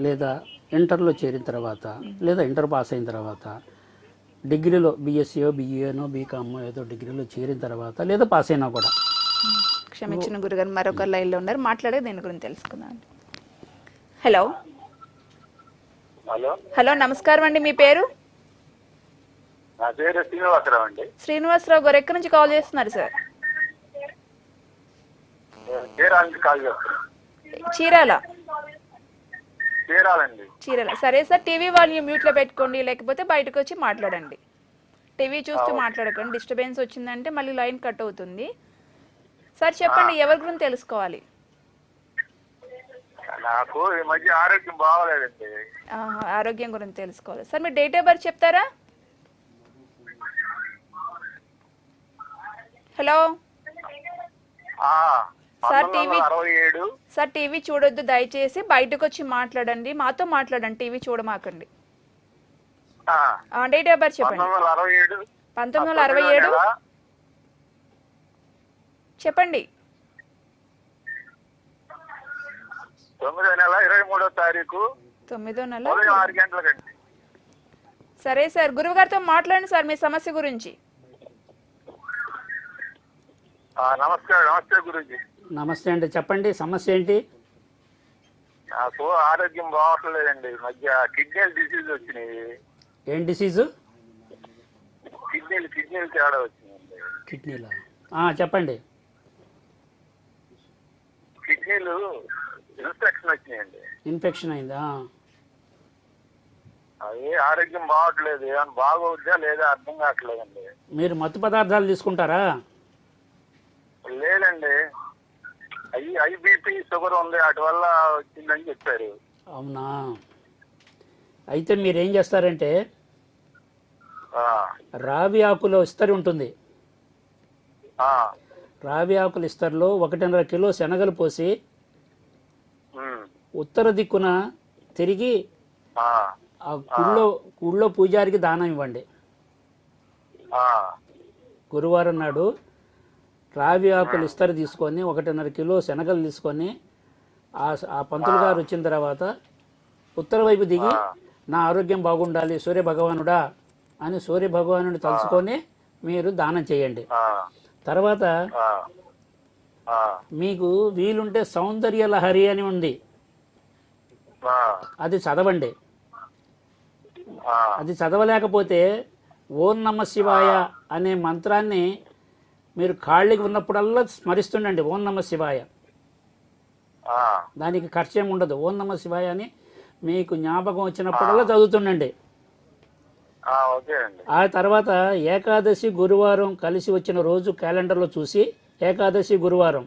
లేదా ఇంటర్లో చేరిన తర్వాత లేదా ఇంటర్ పాస్ అయిన తర్వాత డిగ్రీలో బీఎస్సీయో బీఏనో బీకామో ఏదో డిగ్రీలో చేరిన తర్వాత లేదా పాస్ అయినా కూడా. క్షమించిన గురుగారు, మరొక లైన్లో ఉన్నారు, మాట్లాడే దీని గురించి తెలుసుకుందాం. హలో హలో హలో నమస్కారం అండి, మీ పేరు? నా పేరు శ్రీనివాసరావు అండి. శ్రీనివాసరావు గారు ఎక్కడి నుంచి కాల్ చేస్తున్నారు సార్? చీరాల కాల్ చేస్తున్నాను. చీరాల? చీరాలండి. చీరాల, సరే సార్. టీవీ వాల్యూమ్ మ్యూట్లో పెట్టుకోండి, లేకపోతే బయటకు వచ్చి మాట్లాడండి. టీవీ చూస్తూ మాట్లాడకండి, డిస్టర్బెన్స్ వచ్చిందంటే మళ్ళీ లైన్ కట్ అవుతుంది. సార్ చెప్పండి, ఎవరి గురించి తెలుసుకోవాలి? నాకు ఈ మధ్య ఆరోగ్యం బాగోలేదండి. ఆరోగ్యం గురించి తెలుసుకోవాలి sir. Me date of birth చెప్తారా? హలో సార్, టీవీ చూడొద్దు దయచేసి, బయటకు వచ్చి మాట్లాడండి, మాతో మాట్లాడండి, టీవీ చూడమాకండి. డేట్ ఆఫ్ బర్త్ చెప్పండి. 1967. చెప్పండి. 9వ నెల 23వ తారీఖు 9వ నెల 6 గంటలకండి. సరే సార్, గురువు గారితో మాట్లాడండి సార్ మీ సమస్య గురించి. నమస్తే గురూజీ. నమస్తే అండి, చెప్పండి సమస్య ఏంటి? నాకు ఆరోగ్యం బాగోట్లేదండి. ఈ మధ్య కిడ్నీ డిసీజ్ వచ్చినాయి. ఏం డిసీజు? కిడ్నీలు తేడా వచ్చిందండి. కిడ్నీలా? చెప్పండి. కిడ్నీలు ఇన్ఫెక్షన్ వచ్చినాయండి. ఇన్ఫెక్షన్ అయిందా? అది ఆరోగ్యం బాగోట్లేదు. ఏమైనా బాగోద్దా లేదా అర్థం కావట్లేదండి. మీరు మత్తు పదార్థాలు తీసుకుంటారా? లేదండి, ఐబీపీ షుగర్ ఉంది, వాటి వల్ల వచ్చిందని చెప్పారు. అవునా? అయితే మీరేం చేస్తారంటే రావి ఆకులో ఇస్తరి ఉంటుంది. రావి ఆకుల ఇస్తరిలో 1.5 కిలో శనగలు పోసి ఉత్తర దిక్కున తిరిగి ఆ గుళ్ళో పూజారికి దానం ఇవ్వండి. గురువారం నాడు రావి ఆకులు ఇస్తరి తీసుకొని 1.5 కిలో శనగలు తీసుకొని ఆ పంతులు గారు వచ్చిన తర్వాత ఉత్తర వైపు దిగి నా ఆరోగ్యం బాగుండాలి సూర్య భగవానుడా అని సూర్య భగవానుని తలుచుకొని మీరు దానం చేయండి. తర్వాత మీకు వీలుంటే సౌందర్య లహరి అని ఉంది, అది చదవండి. అది చదవలేకపోతే ఓం నమ శివాయ అనే మంత్రాన్ని మీరు ఖాళీగా ఉన్నప్పుడల్లా స్మరిస్తుండండి. ఓం నమ శివాయ, దానికి ఖర్చేం ఉండదు. ఓం నమ శివాయ అని మీకు జ్ఞాపకం వచ్చినప్పుడల్లా చదువుతుండండి. ఆ తర్వాత ఏకాదశి గురువారం కలిసి వచ్చిన రోజు క్యాలెండర్లో చూసి ఏకాదశి గురువారం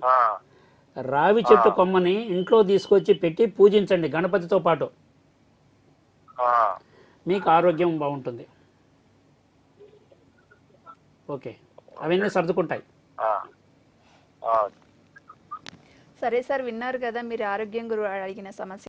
రావి చెట్టు కొమ్మని ఇంట్లో తీసుకొచ్చి పెట్టి పూజించండి గణపతితో పాటు. మీకు ఆరోగ్యం బాగుంటుంది. ఓకే, అవన్నీ సర్దుకుంటాయి. సరే సార్, విన్నారు కదా మీరు ఆరోగ్యం గురించి అడిగిన సమస్య.